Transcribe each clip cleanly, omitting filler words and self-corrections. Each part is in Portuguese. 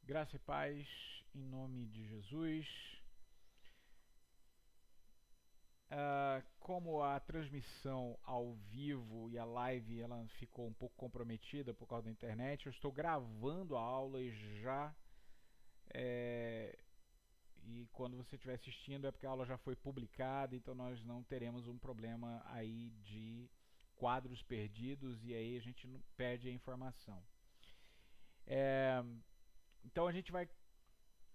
Graça e paz em nome de Jesus. Como a transmissão ao vivo e a live ela ficou um pouco comprometida por causa da internet, eu estou gravando a aula e já e quando você estiver assistindo é porque a aula já foi publicada, então nós não teremos um problema aí de quadros perdidos e aí a gente não perde a informação. É, então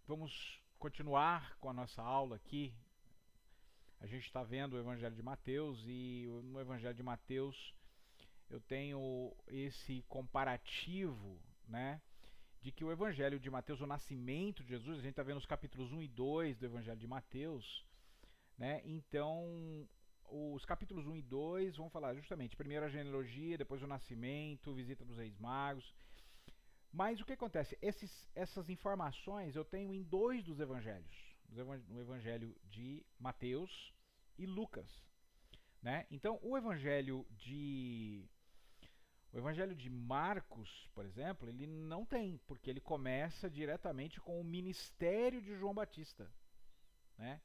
vamos continuar com a nossa aula aqui. A gente está vendo o Evangelho de Mateus e no Evangelho de Mateus eu tenho esse comparativo, né? De que o Evangelho de Mateus, o nascimento de Jesus, a gente está vendo os capítulos 1 e 2 do Evangelho de Mateus, né? Então, os capítulos 1 e 2 vão falar justamente primeiro a genealogia, depois o nascimento, visita dos reis magos. Mas o que acontece? Essas informações eu tenho em dois dos evangelhos. No Evangelho de Mateus e Lucas. Né? Então, o Evangelho de Marcos, por exemplo, ele não tem, porque ele começa diretamente com o ministério de João Batista, né?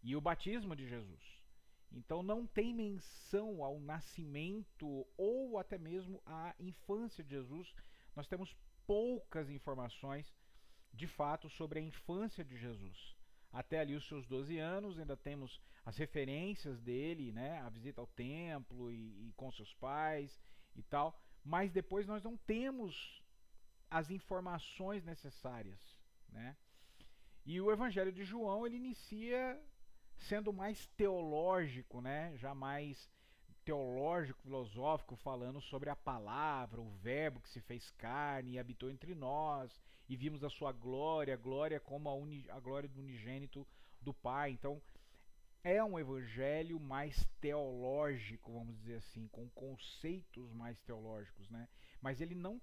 E o batismo de Jesus. Então não tem menção ao nascimento ou até mesmo à infância de Jesus. Nós temos poucas informações de fato sobre a infância de Jesus. Até ali os seus 12 anos, ainda temos as referências dele, né, a visita ao templo e com seus pais e tal, mas depois nós não temos as informações necessárias, né? E o Evangelho de João ele inicia sendo mais teológico, né? Já mais teológico, filosófico, falando sobre a palavra, o verbo que se fez carne e habitou entre nós, e vimos a sua glória, a glória como a glória do unigênito do Pai. Então, é um evangelho mais teológico, vamos dizer assim, com conceitos mais teológicos, né? Mas ele não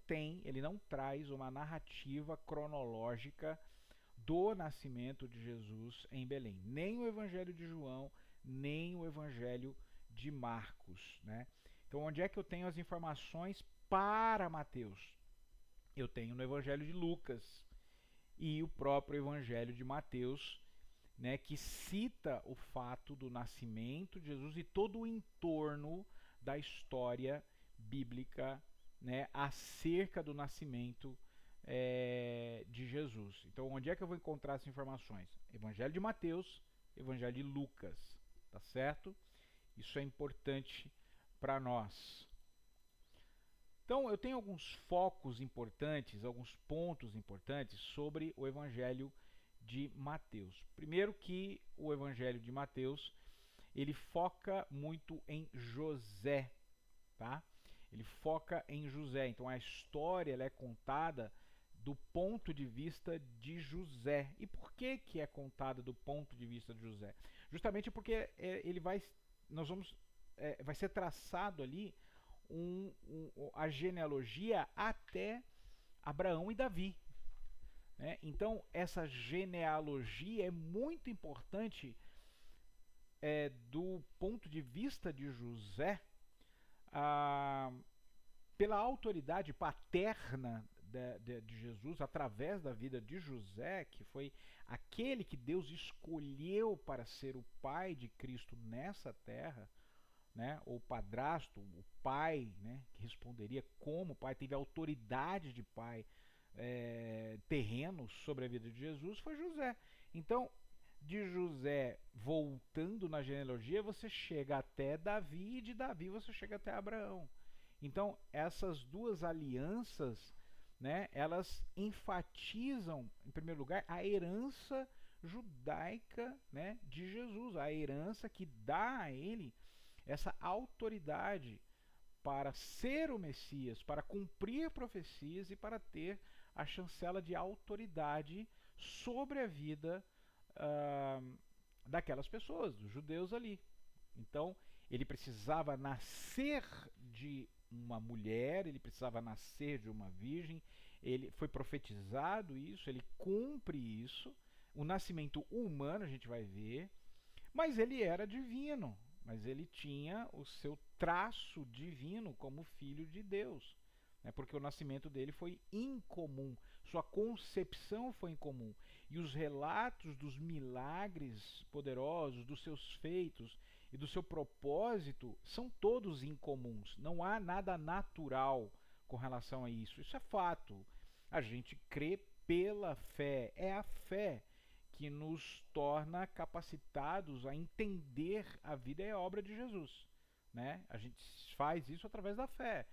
traz uma narrativa cronológica do nascimento de Jesus em Belém. Nem o Evangelho de João, nem o Evangelho de Marcos, né? Então, onde é que eu tenho as informações para Mateus? Eu tenho no Evangelho de Lucas e o próprio Evangelho de Mateus, né, que cita o fato do nascimento de Jesus e todo o entorno da história bíblica, né, acerca do nascimento de Jesus. Então, onde é que eu vou encontrar essas informações? Evangelho de Mateus, Evangelho de Lucas, tá certo? Isso é importante para nós. Então, eu tenho alguns focos importantes, alguns pontos importantes sobre o Evangelho de Mateus. Primeiro que o Evangelho de Mateus, ele foca muito em José, tá? Ele foca em José. Então a história ela é contada do ponto de vista de José. E por que é contada do ponto de vista de José? Justamente porque vai ser traçado ali a genealogia até Abraão e Davi. Né? Então essa genealogia é muito importante do ponto de vista de José, ah, pela autoridade paterna de Jesus, através da vida de José, que foi aquele que Deus escolheu para ser o pai de Cristo nessa terra, né? Ou padrasto, o pai, né? Que responderia como pai, teve autoridade de pai terreno sobre a vida de Jesus, foi José. Então, de José voltando na genealogia, você chega até Davi, e de Davi você chega até Abraão. Então, essas duas alianças, né, elas enfatizam, em primeiro lugar, a herança judaica, né, de Jesus, a herança que dá a ele essa autoridade para ser o Messias, para cumprir profecias e para ter a chancela de autoridade sobre a vida daquelas pessoas, dos judeus ali. Então, ele precisava nascer de uma mulher, ele precisava nascer de uma virgem, ele foi profetizado isso, ele cumpre isso. O nascimento humano a gente vai ver, mas ele era divino, mas ele tinha o seu traço divino como filho de Deus, né? Porque o nascimento dele foi incomum, sua concepção foi incomum. E os relatos dos milagres poderosos, dos seus feitos e do seu propósito são todos incomuns. Não há nada natural com relação a isso. Isso é fato. A gente crê pela fé. É a fé que nos torna capacitados a entender a vida e a obra de Jesus, né? A gente faz isso através da fé,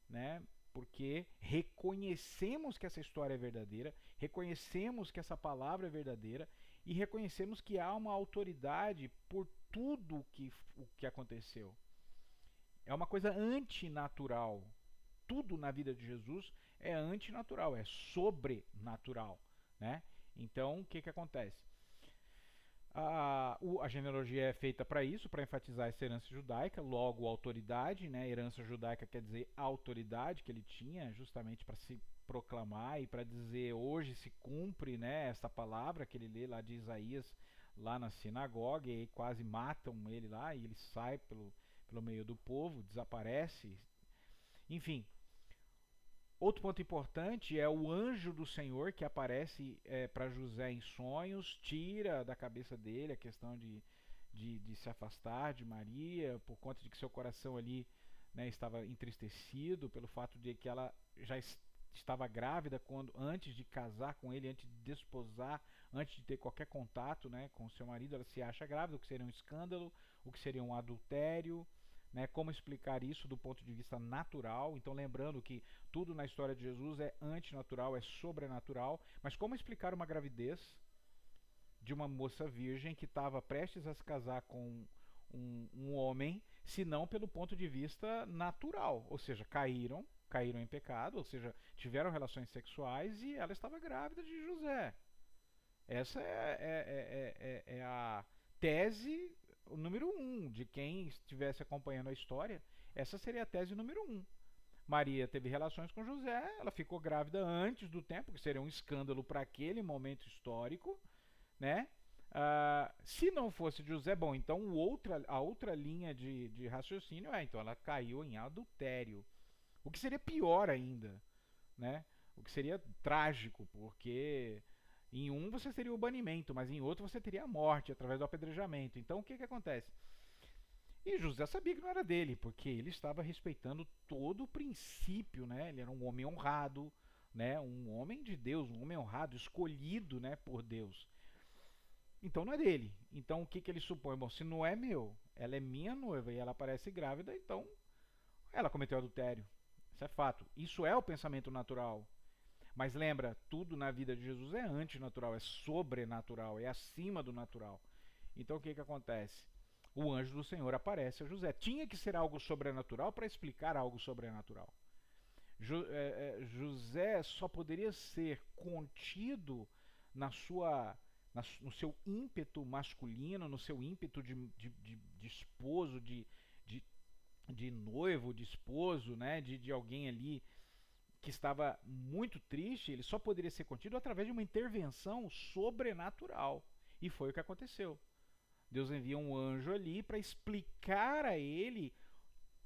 né? Porque reconhecemos que essa história é verdadeira, reconhecemos que essa palavra é verdadeira e reconhecemos que há uma autoridade por tudo o que aconteceu. É uma coisa antinatural. Tudo na vida de Jesus é antinatural, é sobrenatural, né? Então, o que acontece? A genealogia é feita para isso, para enfatizar essa herança judaica, logo autoridade, né? Herança judaica quer dizer a autoridade que ele tinha, justamente para se proclamar e para dizer hoje se cumpre, né, essa palavra que ele lê lá de Isaías lá na sinagoga, e aí quase matam ele lá e ele sai pelo meio do povo, desaparece, enfim. Outro ponto importante é o anjo do Senhor que aparece para José em sonhos, tira da cabeça dele a questão de se afastar de Maria, por conta de que seu coração ali, né, estava entristecido pelo fato de que ela já estava grávida antes de casar com ele, antes de desposar, antes de ter qualquer contato, né, com seu marido, ela se acha grávida, o que seria um escândalo, o que seria um adultério. Né, como explicar isso do ponto de vista natural. Então, lembrando que tudo na história de Jesus é antinatural, é sobrenatural, mas como explicar uma gravidez de uma moça virgem que estava prestes a se casar com um homem, se não pelo ponto de vista natural, ou seja, caíram em pecado, ou seja, tiveram relações sexuais e ela estava grávida de José. Essa é a tese número 1 de quem estivesse acompanhando a história. Essa seria a tese número 1. Maria teve relações com José, ela ficou grávida antes do tempo, que seria um escândalo para aquele momento histórico, né? Se não fosse José, bom, então a outra linha de raciocínio então ela caiu em adultério. O que seria pior ainda, né? O que seria trágico, porque em um você teria o banimento, mas em outro você teria a morte através do apedrejamento. Então o que acontece? E José sabia que não era dele, porque ele estava respeitando todo o princípio, né? Ele era um homem honrado, né? Um homem de Deus, um homem honrado, escolhido, né, por Deus. Então não é dele. Então o que ele supõe? Bom, se não é meu, ela é minha noiva e ela aparece grávida, então ela cometeu adultério. Isso é fato. Isso é o pensamento natural. Mas lembra, tudo na vida de Jesus é antinatural, é sobrenatural, é acima do natural. Então o que acontece? O anjo do Senhor aparece a José. Tinha que ser algo sobrenatural para explicar algo sobrenatural. José só poderia ser contido no seu ímpeto masculino, no seu ímpeto de esposo, de noivo, de esposo, né, de alguém ali que estava muito triste. Ele só poderia ser contido através de uma intervenção sobrenatural. E foi o que aconteceu. Deus envia um anjo ali para explicar a ele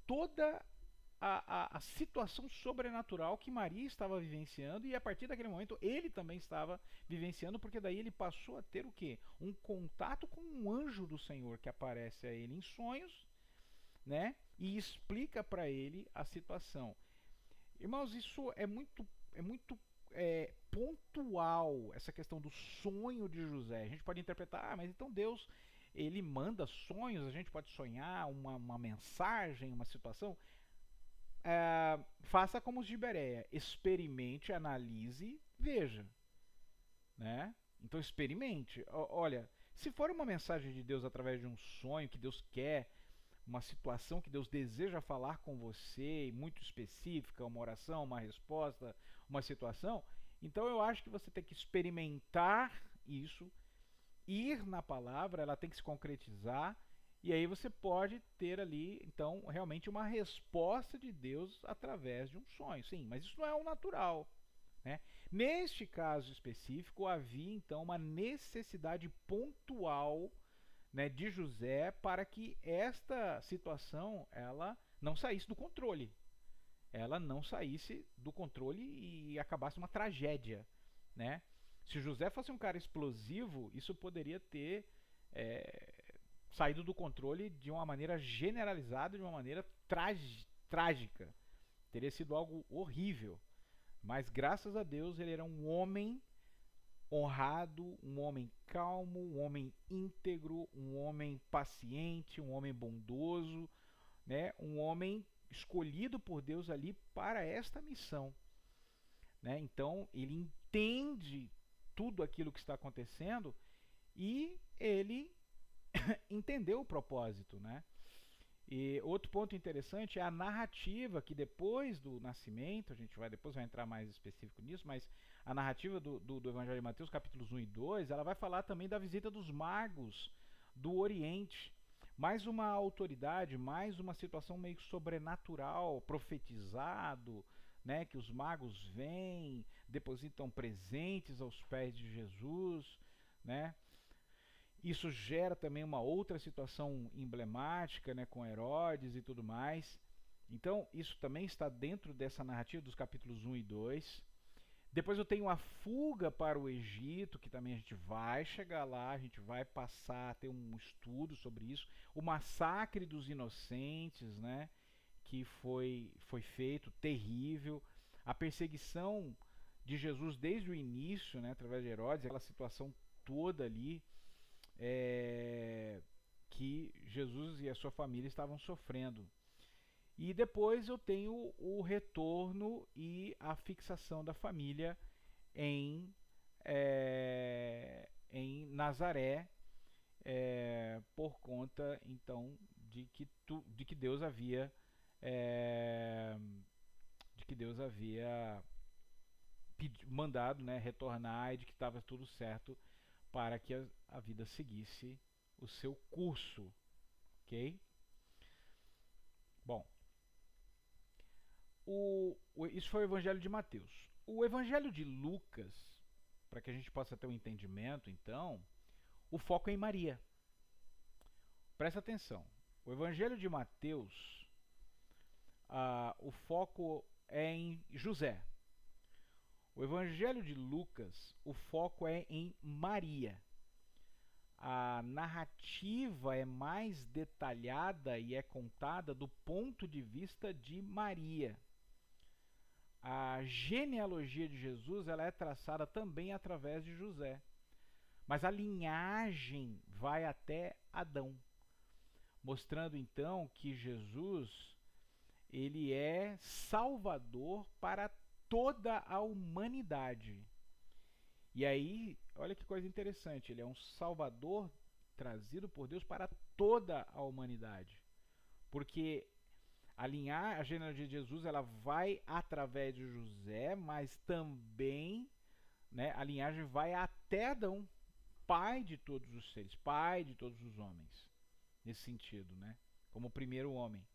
toda a situação sobrenatural que Maria estava vivenciando, e a partir daquele momento ele também estava vivenciando, porque daí ele passou a ter o quê? Um contato com um anjo do Senhor que aparece a ele em sonhos, né? E explica para ele a situação. Irmãos, isso é muito pontual, essa questão do sonho de José. A gente pode interpretar, mas então Deus, ele manda sonhos, a gente pode sonhar uma mensagem, uma situação. Faça como os de Bereia, experimente, analise, veja, né? Então experimente. Olha, se for uma mensagem de Deus através de um sonho que Deus quer, uma situação que Deus deseja falar com você, muito específica, uma oração, uma resposta, uma situação, então eu acho que você tem que experimentar isso, ir na palavra, ela tem que se concretizar, e aí você pode ter ali, então, realmente uma resposta de Deus através de um sonho. Sim, mas isso não é o natural, né? Neste caso específico, havia então uma necessidade pontual, né, de José para que esta situação ela não saísse do controle. ela não saísse do controle e acabasse uma tragédia, né? Se José fosse um cara explosivo, isso poderia ter saído do controle de uma maneira generalizada, de uma maneira trágica. Teria sido algo horrível. Mas graças a Deus ele era um homem honrado, um homem calmo, um homem íntegro, um homem paciente, um homem bondoso, né? Um homem escolhido por Deus ali para esta missão, né? Então ele entende tudo aquilo que está acontecendo e ele entendeu o propósito, né? E outro ponto interessante é a narrativa que depois do nascimento, a gente depois vai entrar mais específico nisso, mas a narrativa do Evangelho de Mateus, capítulos 1 e 2, ela vai falar também da visita dos magos do Oriente. Mais uma autoridade, mais uma situação meio sobrenatural, profetizado, né, que os magos vêm, depositam presentes aos pés de Jesus, né? Isso gera também uma outra situação emblemática, né, com Herodes e tudo mais. Então, isso também está dentro dessa narrativa dos capítulos 1 e 2. Depois eu tenho a fuga para o Egito, que também a gente vai chegar lá, a gente vai passar a ter um estudo sobre isso. O massacre dos inocentes, né, que foi feito, terrível. A perseguição de Jesus desde o início, né, através de Herodes, aquela situação toda ali, que Jesus e a sua família estavam sofrendo. E depois eu tenho o retorno e a fixação da família em Nazaré, por conta então de que Deus havia mandado, né, retornar, e de que estava tudo certo para que a vida seguisse o seu curso, ok? Bom, isso foi o Evangelho de Mateus. O Evangelho de Lucas, para que a gente possa ter um entendimento, então, o foco é em Maria. Presta atenção. O Evangelho de Mateus, o foco é em José. O Evangelho de Lucas, o foco é em Maria. A narrativa é mais detalhada e é contada do ponto de vista de Maria. A genealogia de Jesus, ela é traçada também através de José. Mas a linhagem vai até Adão, mostrando então que Jesus, ele é salvador para toda a humanidade. E aí, olha que coisa interessante, ele é um salvador trazido por Deus para toda a humanidade. Porque a genealogia de Jesus, ela vai através de José, mas também, né, a linhagem vai até Adão, pai de todos os seres, pai de todos os homens. Nesse sentido, né? Como o primeiro homem.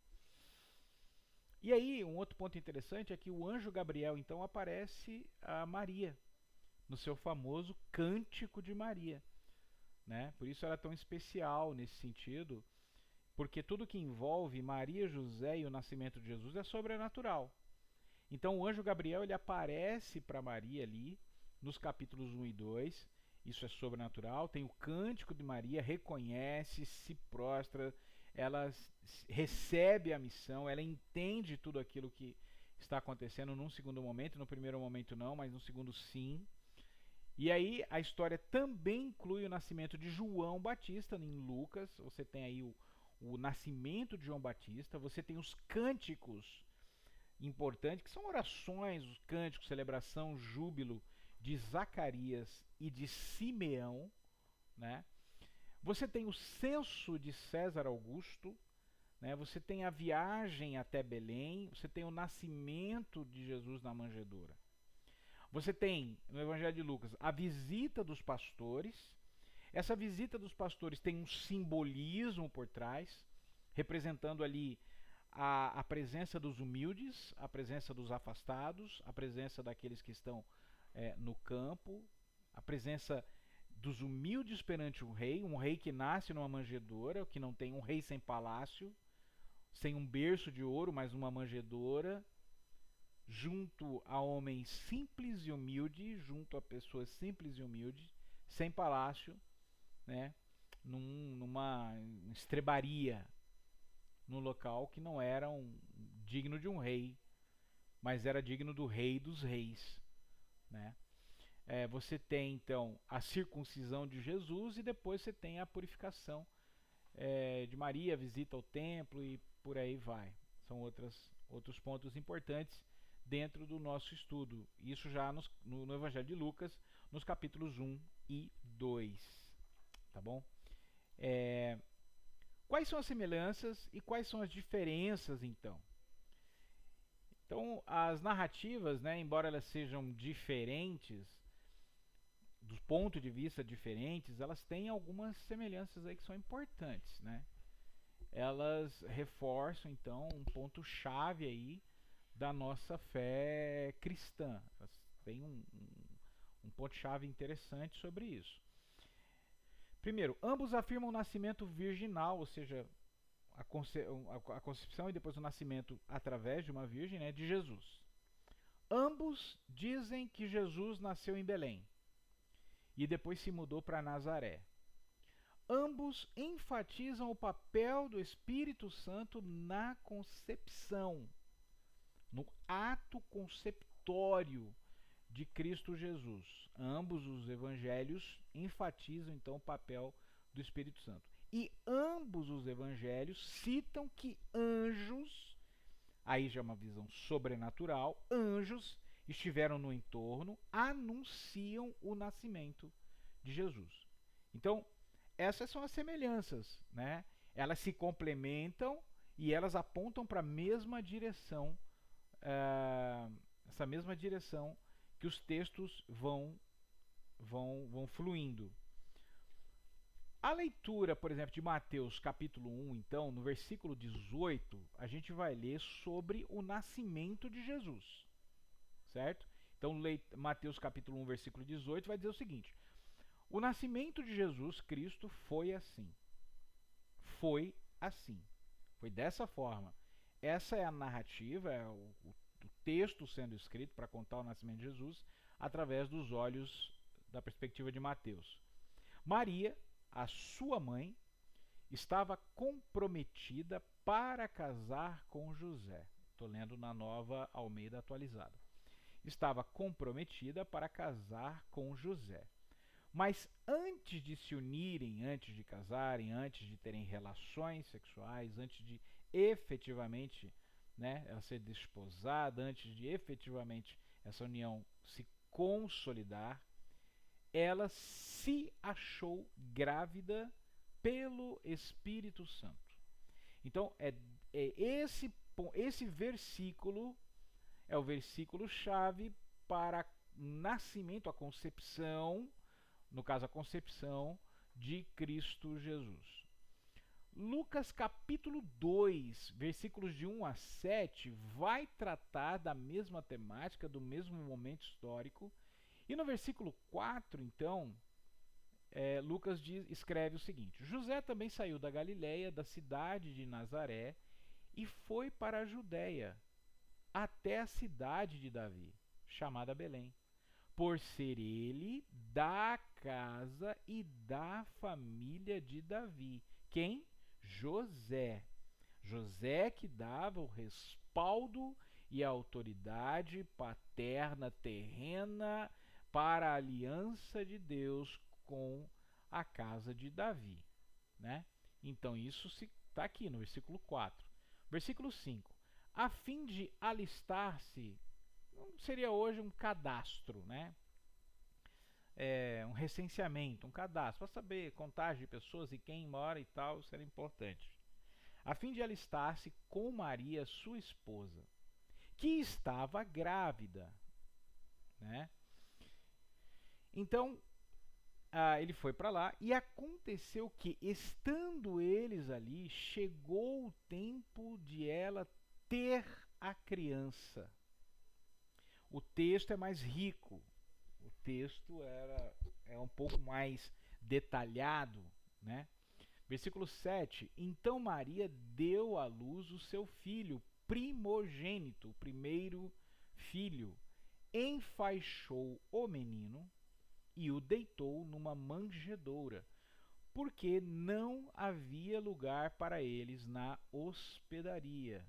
E aí, um outro ponto interessante é que o anjo Gabriel, então, aparece a Maria, no seu famoso Cântico de Maria, né? Por isso ela é tão especial nesse sentido, porque tudo que envolve Maria, José e o nascimento de Jesus é sobrenatural. Então o anjo Gabriel, ele aparece para Maria ali nos capítulos 1 e 2, isso é sobrenatural. Tem o Cântico de Maria, reconhece, se prostra, ela recebe a missão, ela entende tudo aquilo que está acontecendo num segundo momento, no primeiro momento não, mas no segundo sim. E aí a história também inclui o nascimento de João Batista em Lucas. Você tem aí o nascimento de João Batista, você tem os cânticos importantes, que são orações, os cânticos, celebração, júbilo de Zacarias e de Simeão, né? Você tem o censo de César Augusto, né? Você tem a viagem até Belém, você tem o nascimento de Jesus na manjedoura. Você tem, no Evangelho de Lucas, a visita dos pastores. Essa visita dos pastores tem um simbolismo por trás, representando ali a presença dos humildes, a presença dos afastados, a presença daqueles que estão no campo, a presença dos humildes perante um rei que nasce numa manjedoura, que não tem um rei sem palácio, sem um berço de ouro, mas uma manjedoura, junto a homens simples e humildes, junto a pessoas simples e humildes, sem palácio, né? Numa estrebaria, num local que não era digno de um rei, mas era digno do rei dos reis, né? Você tem então a circuncisão de Jesus e depois você tem a purificação de Maria, visita ao templo e por aí vai. São outros pontos importantes dentro do nosso estudo. Isso já no Evangelho de Lucas, nos capítulos 1 e 2. Tá bom? Quais são as semelhanças e quais são as diferenças, então? Então, as narrativas, né, embora elas sejam diferentes, dos pontos de vista diferentes, elas têm algumas semelhanças aí que são importantes, né? Elas reforçam, então, um ponto-chave aí da nossa fé cristã. Elas têm um ponto-chave interessante sobre isso. Primeiro, ambos afirmam o nascimento virginal, ou seja, a concepção e depois o nascimento através de uma virgem, né, de Jesus. Ambos dizem que Jesus nasceu em Belém e depois se mudou para Nazaré. Ambos enfatizam o papel do Espírito Santo na concepção, no ato conceptório de Cristo Jesus. Ambos os evangelhos enfatizam então o papel do Espírito Santo. E ambos os evangelhos citam que anjos, aí já é uma visão sobrenatural, anjos estiveram no entorno, anunciam o nascimento de Jesus. Então, essas são as semelhanças, né? Elas se complementam e elas apontam para a mesma direção, essa mesma direção que os textos vão fluindo. A leitura, por exemplo, de Mateus capítulo 1, então, no versículo 18, a gente vai ler sobre o nascimento de Jesus, certo? Então, Mateus capítulo 1, versículo 18, vai dizer o seguinte: o nascimento de Jesus Cristo foi assim. Foi assim. Foi dessa forma. Essa é a narrativa, é o texto sendo escrito para contar o nascimento de Jesus através dos olhos da perspectiva de Mateus. Maria, a sua mãe, estava comprometida para casar com José. Estou lendo na Nova Almeida Atualizada. Estava comprometida para casar com José. Mas antes de se unirem, antes de casarem, antes de terem relações sexuais, antes de efetivamente, né, ela ser desposada, antes de efetivamente essa união se consolidar, ela se achou grávida pelo Espírito Santo. Então, esse versículo é o versículo-chave para nascimento, a concepção, no caso a concepção de Cristo Jesus. Lucas capítulo 2, versículos de 1 a 7, vai tratar da mesma temática, do mesmo momento histórico. E no versículo 4, então, Lucas escreve o seguinte: José também saiu da Galiléia, da cidade de Nazaré, e foi para a Judéia, até a cidade de Davi, chamada Belém, por ser ele da casa e da família de Davi. Quem? José. José que dava o respaldo e a autoridade paterna terrena para a aliança de Deus com a casa de Davi, né? Então isso está aqui no versículo 4. Versículo 5. A fim de alistar-se, seria hoje um cadastro, né? Um recenseamento, um cadastro, para saber contagem de pessoas e quem mora e tal, isso era importante. A fim de alistar-se com Maria, sua esposa, que estava grávida, né? Então, ele foi para lá e aconteceu que, estando eles ali, chegou o tempo de ela ter a criança. O texto é mais rico, o texto é um pouco mais detalhado, né? Versículo 7. Então Maria deu à luz o seu filho primogênito, o primeiro filho, enfaixou o menino e o deitou numa manjedoura, porque não havia lugar para eles na hospedaria.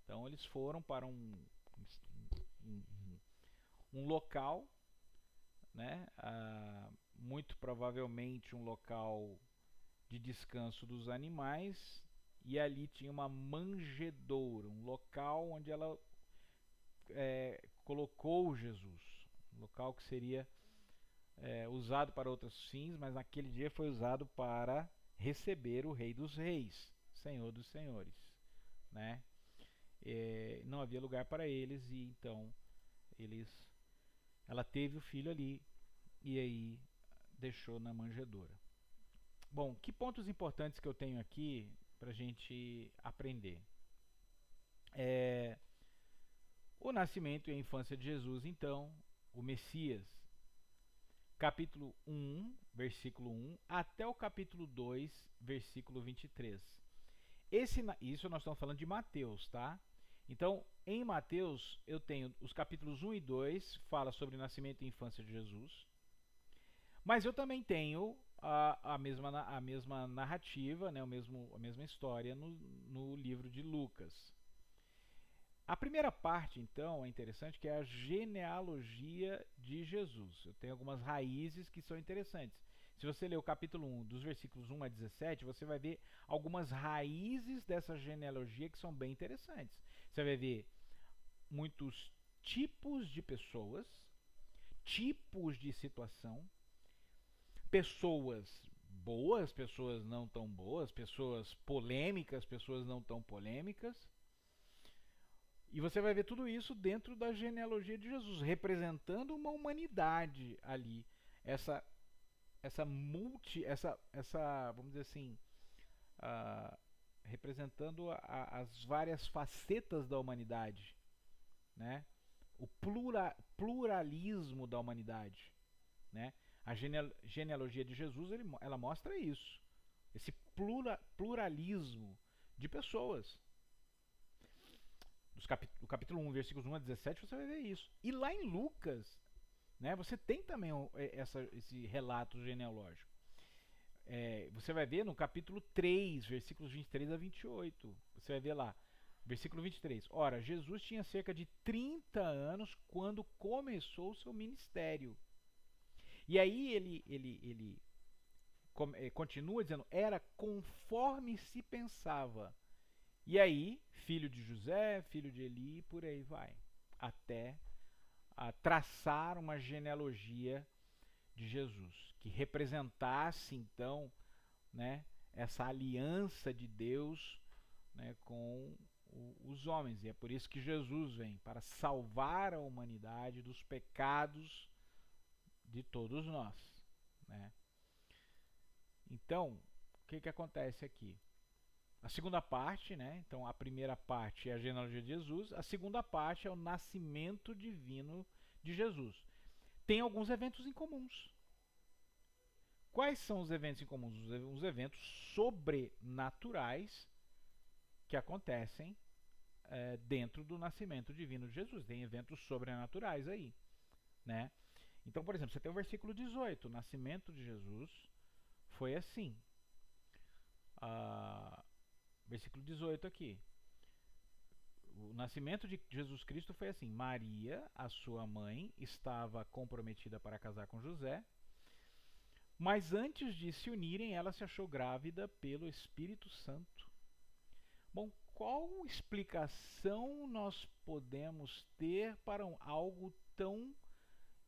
Então eles foram para um, um local, né? Muito provavelmente um local de descanso dos animais, e ali tinha uma manjedoura, um local onde ela colocou Jesus, um local que seria usado para outros fins, mas naquele dia foi usado para receber o Rei dos Reis, Senhor dos Senhores, né? Não havia lugar para eles, e então ela teve o filho ali e aí deixou na manjedoura. Bom, que pontos importantes que eu tenho aqui para a gente aprender? O nascimento e a infância de Jesus, então, o Messias, capítulo 1, versículo 1, até o capítulo 2, versículo 23. Isso nós estamos falando de Mateus, tá? Então, em Mateus, eu tenho os capítulos 1 e 2, fala sobre o nascimento e infância de Jesus. Mas eu também tenho a mesma narrativa, né, a mesma história no livro de Lucas. A primeira parte, então, é interessante, que é a genealogia de Jesus. Eu tenho algumas raízes que são interessantes. Se você ler o capítulo 1, dos versículos 1 a 17, você vai ver algumas raízes dessa genealogia que são bem interessantes. Você vai ver muitos tipos de pessoas, tipos de situação, pessoas boas, pessoas não tão boas, pessoas polêmicas, pessoas não tão polêmicas. E você vai ver tudo isso dentro da genealogia de Jesus, representando uma humanidade ali. Essa vamos dizer assim, representando as várias facetas da humanidade, né? O pluralismo da humanidade, né? A genealogia de Jesus, ela mostra isso, esse pluralismo de pessoas. O capítulo 1, versículos 1 a 17, você vai ver isso. E lá em Lucas, né, você tem também esse relato genealógico. Você vai ver no capítulo 3, versículos 23 a 28. Você vai ver lá, versículo 23. Ora, Jesus tinha cerca de 30 anos quando começou o seu ministério. E aí ele continua dizendo, era conforme se pensava. E aí, filho de José, filho de Eli, por aí vai. Até traçar uma genealogia de Jesus, que representasse então, né, essa aliança de Deus, né, com os homens. E é por isso que Jesus vem, para salvar a humanidade dos pecados de todos nós, né? Então, o que acontece aqui? A segunda parte, né? Então a primeira parte é a genealogia de Jesus, a segunda parte é o nascimento divino de Jesus. Tem alguns eventos em comuns. Quais são os eventos em comuns? Os eventos sobrenaturais que acontecem dentro do nascimento divino de Jesus. Tem eventos sobrenaturais aí, né? Então, por exemplo, você tem o versículo 18, o nascimento de Jesus foi assim. Versículo 18 aqui. O nascimento de Jesus Cristo foi assim: Maria, a sua mãe, estava comprometida para casar com José, mas antes de se unirem, ela se achou grávida pelo Espírito Santo. Bom, qual explicação nós podemos ter para algo tão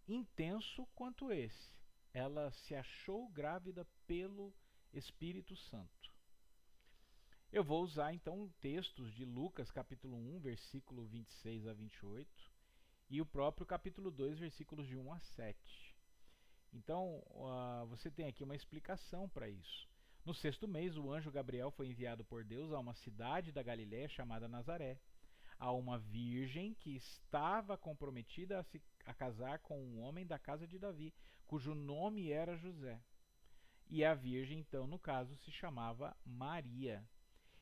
intenso quanto esse? Ela se achou grávida pelo Espírito Santo. Eu vou usar então textos de Lucas capítulo 1, versículo 26 a 28 e o próprio capítulo 2, versículos de 1 a 7. Então, você tem aqui uma explicação para isso. No sexto mês, o anjo Gabriel foi enviado por Deus a uma cidade da Galiléia chamada Nazaré, a uma virgem que estava comprometida a casar com um homem da casa de Davi, cujo nome era José. E a virgem, então, no caso, se chamava Maria.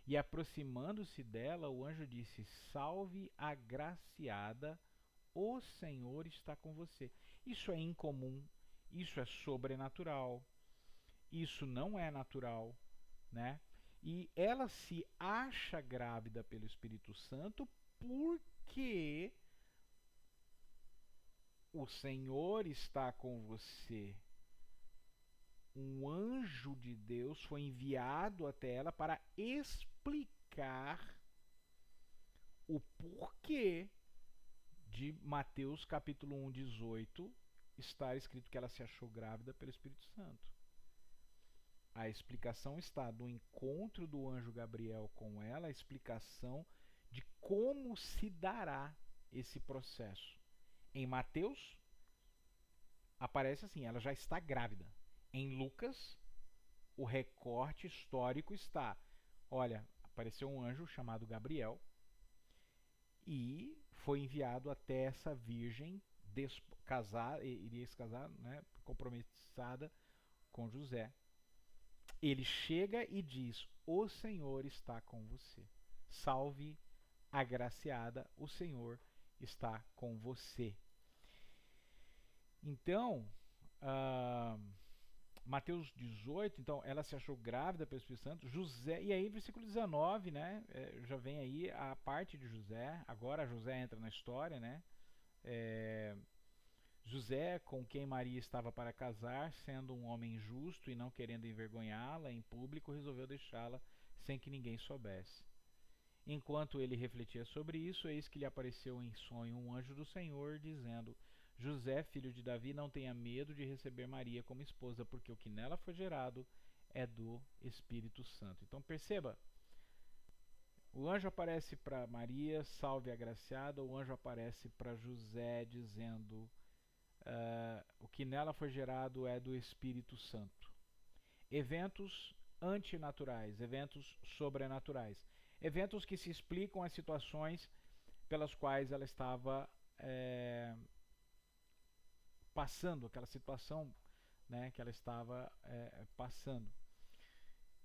E aproximando-se dela, o anjo disse: Salve, agraciada, o Senhor está com você. Isso é incomum, isso é sobrenatural, isso não é natural, né? E ela se acha grávida pelo Espírito Santo porque o Senhor está com você. Um anjo de Deus foi enviado até ela para explicar o porquê de Mateus capítulo 1, 18 estar escrito que ela se achou grávida pelo Espírito Santo. A explicação está no encontro do anjo Gabriel com ela, a explicação de como se dará esse processo. Em Mateus, aparece assim, ela já está grávida. Em Lucas, o recorte histórico está, olha, apareceu um anjo chamado Gabriel e foi enviado até essa virgem iria se casar, né, compromissada com José. Ele chega e diz: o Senhor está com você. Salve, agraciada, o Senhor está com você. Então, Mateus 18, então ela se achou grávida pelo Espírito Santo. José, e aí versículo 19, né, já vem aí a parte de José. Agora José entra na história, né? José, com quem Maria estava para casar, sendo um homem justo e não querendo envergonhá-la em público, resolveu deixá-la sem que ninguém soubesse. Enquanto ele refletia sobre isso, eis que lhe apareceu em sonho um anjo do Senhor, dizendo: José, filho de Davi, não tenha medo de receber Maria como esposa, porque o que nela foi gerado é do Espírito Santo. Então perceba, o anjo aparece para Maria, salve agraciada, o anjo aparece para José dizendo: o que nela foi gerado é do Espírito Santo. Eventos antinaturais, eventos sobrenaturais, eventos que se explicam as situações pelas quais ela estava passando, aquela situação, né, que ela estava passando.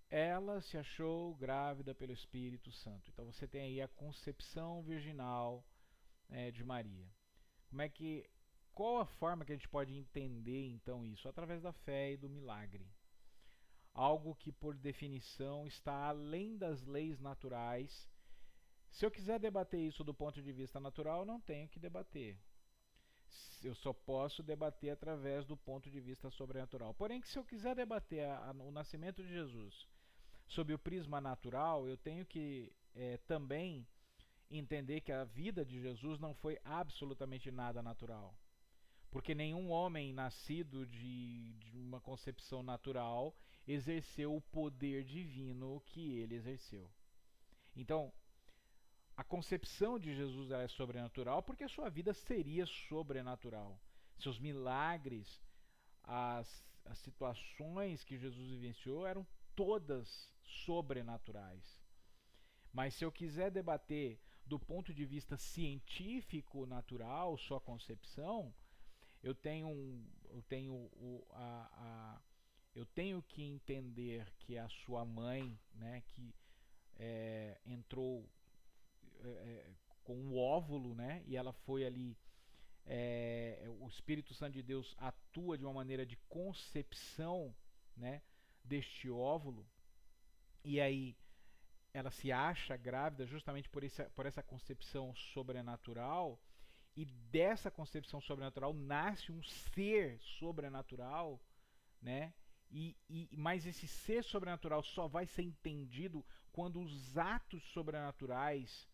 Ela se achou grávida pelo Espírito Santo. Então você tem aí a concepção virginal de Maria. Qual a forma que a gente pode entender então isso? Através da fé e do milagre. Algo que por definição está além das leis naturais. Se eu quiser debater isso do ponto de vista natural, não tenho que debater. Eu só posso debater através do ponto de vista sobrenatural. Porém, se eu quiser debater o nascimento de Jesus sob o prisma natural, eu tenho que também entender que a vida de Jesus não foi absolutamente nada natural. Porque nenhum homem nascido de uma concepção natural exerceu o poder divino que ele exerceu. Então, a concepção de Jesus é sobrenatural porque a sua vida seria sobrenatural. Seus milagres, as situações que Jesus vivenciou eram todas sobrenaturais. Mas se eu quiser debater do ponto de vista científico natural sua concepção, eu tenho que entender que a sua mãe, né, que entrou com um óvulo, né, e ela foi ali, o Espírito Santo de Deus atua de uma maneira de concepção, né, deste óvulo, e aí ela se acha grávida justamente por essa concepção sobrenatural. E dessa concepção sobrenatural nasce um ser sobrenatural, né? Mas esse ser sobrenatural só vai ser entendido quando os atos sobrenaturais,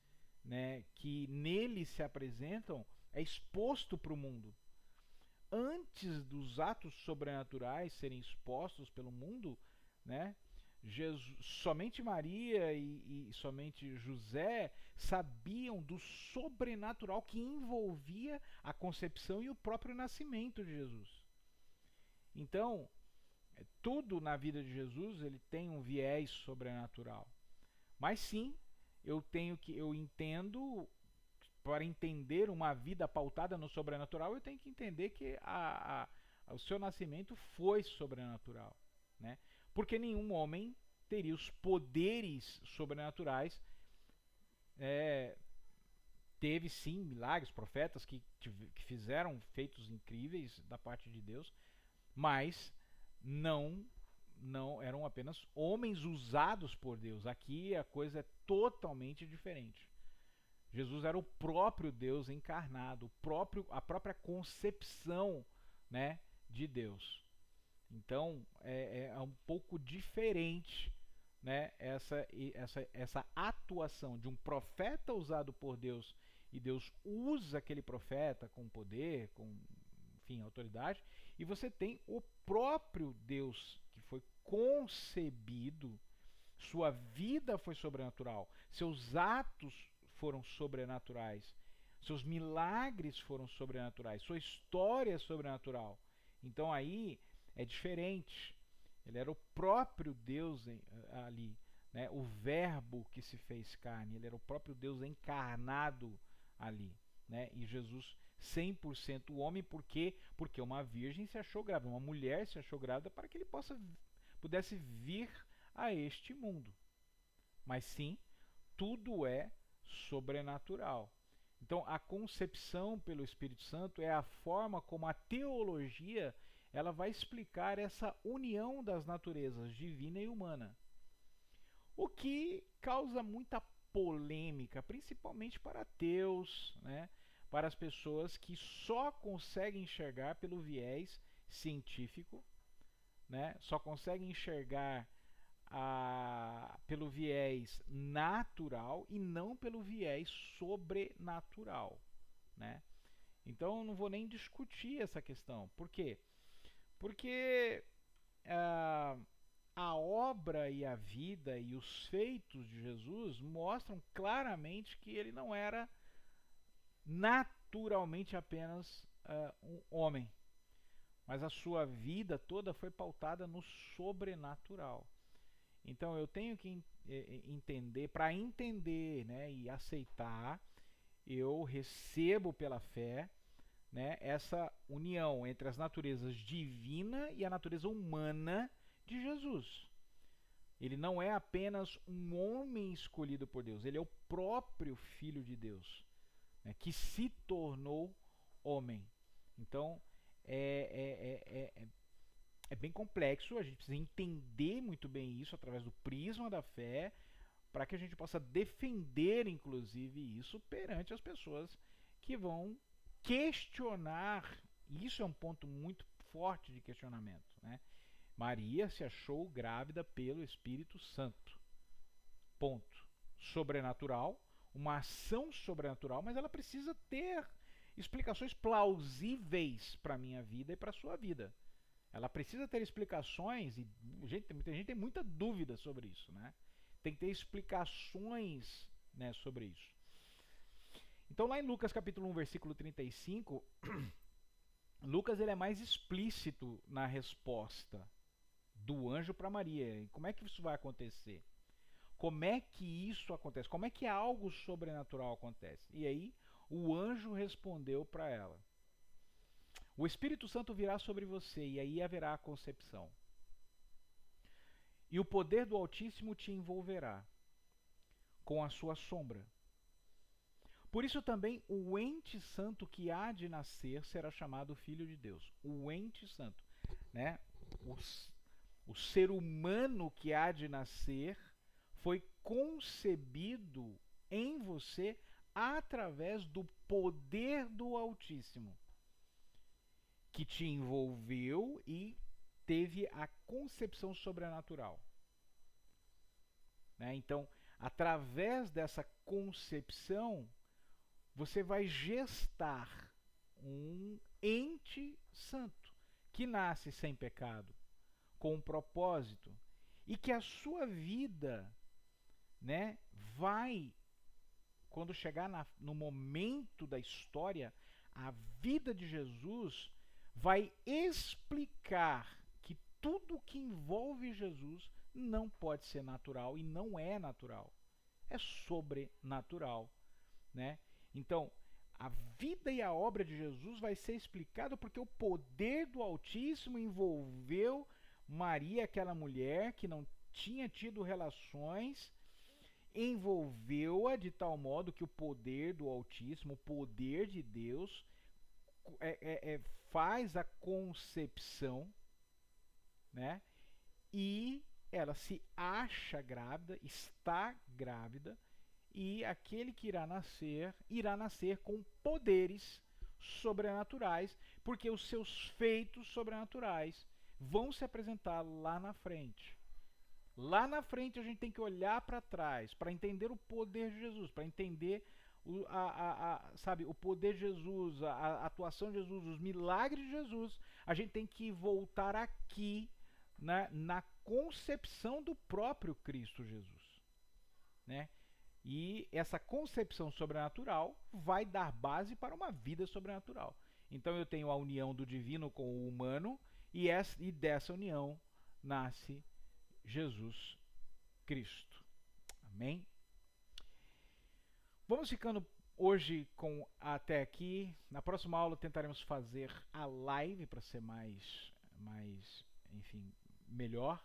né, que nele se apresentam é exposto para o mundo. Antes dos atos sobrenaturais serem expostos pelo mundo, né, somente Maria e somente José sabiam do sobrenatural que envolvia a concepção e o próprio nascimento de Jesus. Então, tudo na vida de Jesus ele tem um viés sobrenatural. Mas sim, eu entendo, para entender uma vida pautada no sobrenatural, eu tenho que entender que o seu nascimento foi sobrenatural, né? Porque nenhum homem teria os poderes sobrenaturais teve sim milagres, profetas que fizeram feitos incríveis da parte de Deus, mas não eram apenas homens usados por Deus. Aqui a coisa é totalmente diferente. Jesus era o próprio Deus encarnado, a própria concepção, né, de Deus. Então é um pouco diferente, né, essa atuação de um profeta usado por Deus, e Deus usa aquele profeta com poder, com, enfim, autoridade, e você tem o próprio Deus que foi concebido, sua vida foi sobrenatural, seus atos foram sobrenaturais, seus milagres foram sobrenaturais, sua história é sobrenatural. Então aí é diferente. Ele era o próprio Deus ali, né? O verbo que se fez carne, ele era o próprio Deus encarnado ali, né? E Jesus 100% homem, por quê? Porque uma virgem se achou grávida, uma mulher se achou grávida para que ele pudesse vir a este mundo. Mas sim, tudo é sobrenatural. Então, a concepção pelo Espírito Santo é a forma como a teologia ela vai explicar essa união das naturezas divina e humana. O que causa muita polêmica, principalmente para ateus, né? Para as pessoas que só conseguem enxergar pelo viés científico, né? Só conseguem enxergar pelo viés natural e não pelo viés sobrenatural, né? Então eu não vou nem discutir essa questão. Por quê? Porque a obra e a vida e os feitos de Jesus mostram claramente que ele não era naturalmente apenas um homem, mas a sua vida toda foi pautada no sobrenatural. Então eu tenho que entender, para entender, né, e aceitar, eu recebo pela fé, né, essa união entre as naturezas divina e a natureza humana de Jesus. Ele não é apenas um homem escolhido por Deus, ele é o próprio Filho de Deus, né, que se tornou homem. Então é bem complexo, a gente precisa entender muito bem isso através do prisma da fé, para que a gente possa defender, inclusive, isso perante as pessoas que vão questionar. Isso é um ponto muito forte de questionamento, né? Maria se achou grávida pelo Espírito Santo. Ponto. Sobrenatural, uma ação sobrenatural, mas ela precisa ter explicações plausíveis para a minha vida e para a sua vida. Ela precisa ter explicações, e muita gente tem muita dúvida sobre isso, né? Tem que ter explicações, né, sobre isso. Então lá em Lucas capítulo 1, versículo 35, Lucas ele é mais explícito na resposta do anjo para Maria. E como é que isso vai acontecer? Como é que isso acontece? Como é que algo sobrenatural acontece? E aí o anjo respondeu para ela: o Espírito Santo virá sobre você e aí haverá a concepção. E o poder do Altíssimo te envolverá com a sua sombra. Por isso também o ente santo que há de nascer será chamado Filho de Deus. O ente santo, né? O ser humano que há de nascer foi concebido em você através do poder do Altíssimo, que te envolveu e teve a concepção sobrenatural, né? Então, através dessa concepção, você vai gestar um ente santo que nasce sem pecado, com um propósito, e que a sua vida, né, vai, quando chegar no momento da história, a vida de Jesus vai explicar que tudo que envolve Jesus não pode ser natural e não é natural. É sobrenatural, né? Então, a vida e a obra de Jesus vai ser explicada porque o poder do Altíssimo envolveu Maria, aquela mulher que não tinha tido relações, envolveu-a de tal modo que o poder do Altíssimo, o poder de Deus, faz a concepção, né? E ela se acha grávida, está grávida, e aquele que irá nascer com poderes sobrenaturais, porque os seus feitos sobrenaturais vão se apresentar lá na frente. Lá na frente a gente tem que olhar para trás para entender o poder de Jesus, para entender sabe, o poder de Jesus, a atuação de Jesus, os milagres de Jesus. A gente tem que voltar aqui, né, na concepção do próprio Cristo Jesus, né? E essa concepção sobrenatural vai dar base para uma vida sobrenatural. Então eu tenho a união do divino com o humano, e dessa união nasce Jesus Cristo. Amém? Vamos ficando hoje com até aqui. Na próxima aula tentaremos fazer a live para ser enfim, melhor.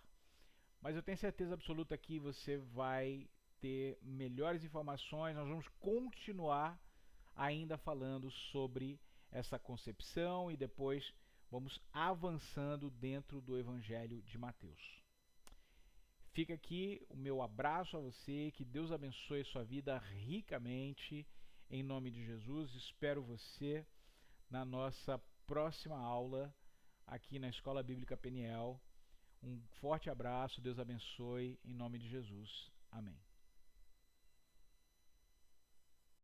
Mas eu tenho certeza absoluta que você vai ter melhores informações. Nós vamos continuar ainda falando sobre essa concepção e depois vamos avançando dentro do Evangelho de Mateus. Fica aqui o meu abraço a você, que Deus abençoe a sua vida ricamente, em nome de Jesus. Espero você na nossa próxima aula aqui na Escola Bíblica Peniel. Um forte abraço, Deus abençoe, em nome de Jesus. Amém.